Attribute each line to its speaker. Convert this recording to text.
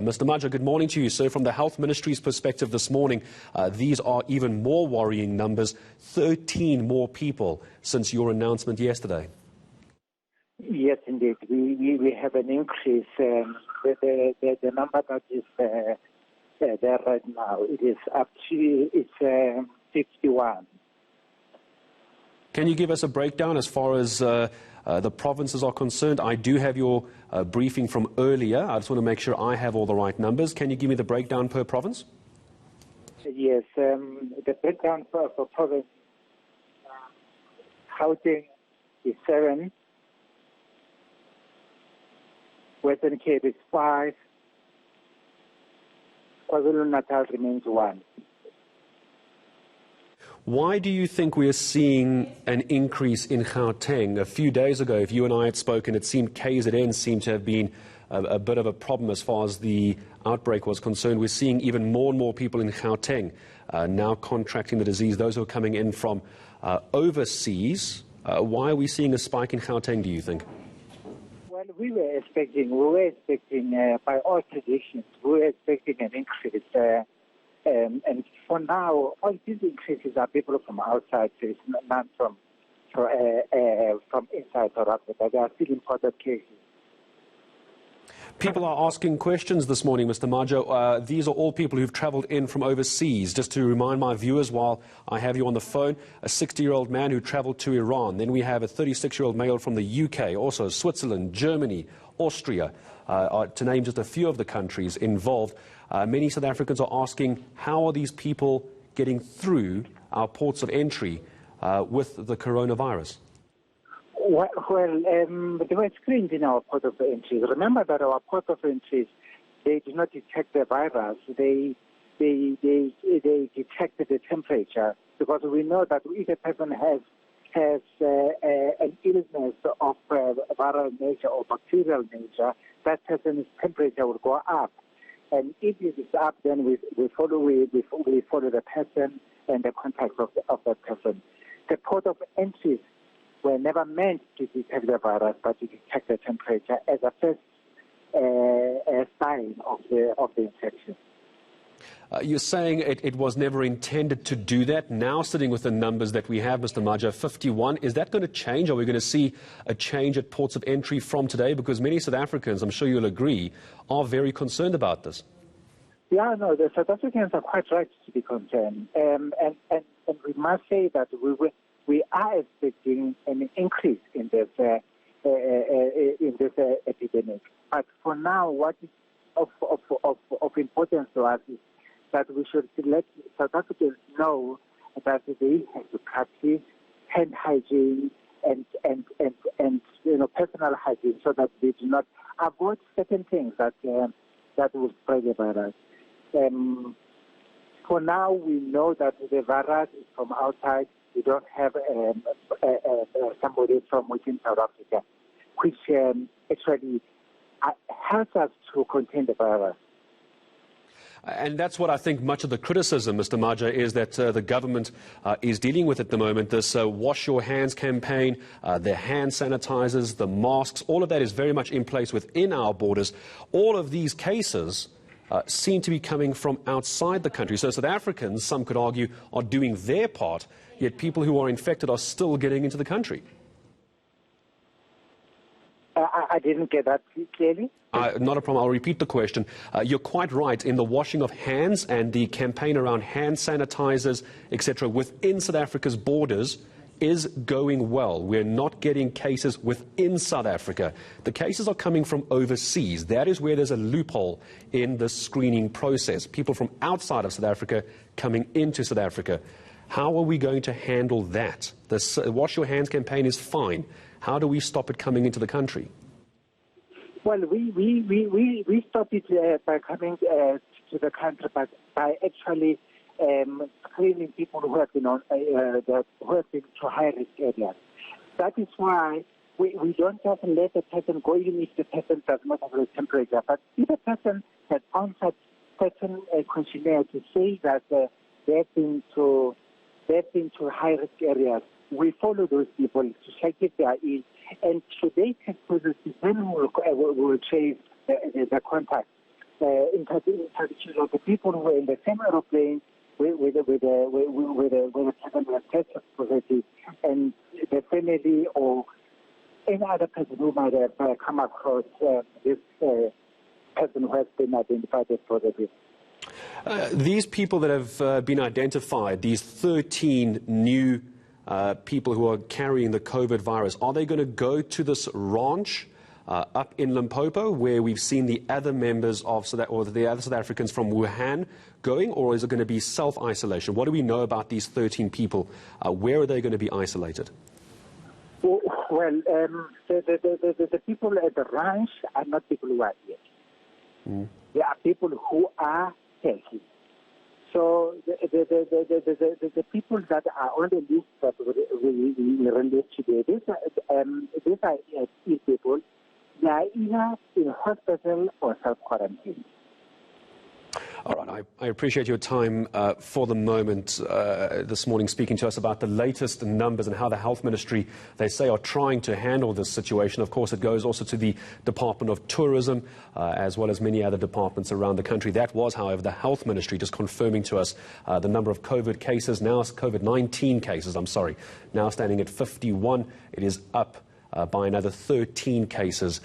Speaker 1: Mr. Maja, good morning to you. So from the Health Ministry's perspective this morning, these are even more worrying numbers, 13 more people since your announcement yesterday.
Speaker 2: Yes, indeed. We have an increase. The number that is there right now, it is up to 51.
Speaker 1: Can you give us a breakdown as far as the provinces are concerned? I do have your briefing from earlier. I just want to make sure I have all the right numbers. Can you give me the breakdown per province?
Speaker 2: Yes, the breakdown for province, Gauteng is 7, Western Cape is 5, KwaZulu-Natal remains 1.
Speaker 1: Why do you think we are seeing an increase in Gauteng? A few days ago, if you and I had spoken, it seemed KZN seemed to have been a bit of a problem as far as the outbreak was concerned. We're seeing even more and more people in Gauteng now contracting the disease, those who are coming in from overseas. Why are we seeing a spike in Gauteng, do you think?
Speaker 2: Well, we were expecting by all traditions, we were expecting an increase. And for now, all these increases are people from outside, so it's not from inside South Africa. They are still imported cases.
Speaker 1: People are asking questions this morning, Mr. Maja. These are all people who've travelled in from overseas. Just to remind my viewers while I have you on the phone, a 60-year-old man who travelled to Iran. Then we have a 36-year-old male from the UK, also Switzerland, Germany, Austria, to name just a few of the countries involved. Many South Africans are asking, how are these people getting through our ports of entry with the coronavirus?
Speaker 2: Well, they were screened in our port of entry. Remember that our port of entries, they do not detect the virus. They detect the temperature, because we know that if a person has an illness of viral nature or bacterial nature, that person's temperature will go up. And if it is up, then we follow the person and the contacts of that person. The port of entries were never meant to detect the virus, but to detect the temperature as a first sign of the infection.
Speaker 1: You're saying it was never intended to do that. Now, sitting with the numbers that we have, Mr. Maja, 51, is that going to change? Are we going to see a change at ports of entry from today? Because many South Africans, I'm sure you'll agree, are very concerned about this.
Speaker 2: Yeah, no, the South Africans are quite right to be concerned. And we must say that we are expecting an increase in this epidemic. But for now, what is of importance to us is that we should let South Africans know that they have to practice hand hygiene and personal hygiene, so that they do not avoid certain things that will spread the virus. For now, we know that the virus is from outside. We don't have somebody from within South Africa, which actually helps us to contain the virus.
Speaker 1: And that's what I think much of the criticism, Mr. Maja, is that the government is dealing with at the moment. This wash your hands campaign, the hand sanitizers, the masks, all of that is very much in place within our borders. All of these cases seem to be coming from outside the country. So South Africans, some could argue, are doing their part, yet people who are infected are still getting into the country.
Speaker 2: I didn't get that clearly.
Speaker 1: Not a problem. I'll repeat the question. You're quite right in the washing of hands and the campaign around hand sanitizers, etc., within South Africa's borders is going well. We're not getting cases within South Africa. The cases are coming from overseas. That is where there's a loophole in the screening process. People from outside of South Africa coming into South Africa. How are we going to handle that? The Wash Your Hands campaign is fine. How do we stop it coming into the country?
Speaker 2: Well, we stop it by coming to the country, but by actually screening people who have been to high-risk areas. That is why we don't just let a person go, even if the person does not have a temperature. But if a person has answered certain questionnaire to say that they've been to high-risk areas, we follow those people to check if they are ill. And should they test positive, then we will trace the contact. in particular the people who were in the same aeroplane with the person who was tested positive, and the family or any other person who might have come across this person who has been identified as positive.
Speaker 1: These people that have been identified, these 13 new people who are carrying the COVID virus, are they going to go to this ranch up in Limpopo where we've seen the other members of the other South Africans from Wuhan going, or is it going to be self-isolation? What do we know about these 13 people? Where are they going to be isolated?
Speaker 2: Well, the people at the ranch are not people who are here. They are people who are healthy. So the people that are on the list that we released today, these are ill people. They are either in hospital or self-quarantine.
Speaker 1: All right, I appreciate your time for the moment this morning, speaking to us about the latest numbers and how the Health Ministry, they say, are trying to handle this situation. Of course, it goes also to the Department of Tourism, as well as many other departments around the country. That was, however, the Health Ministry just confirming to us the number of COVID-19 cases, now standing at 51. It is up by another 13 cases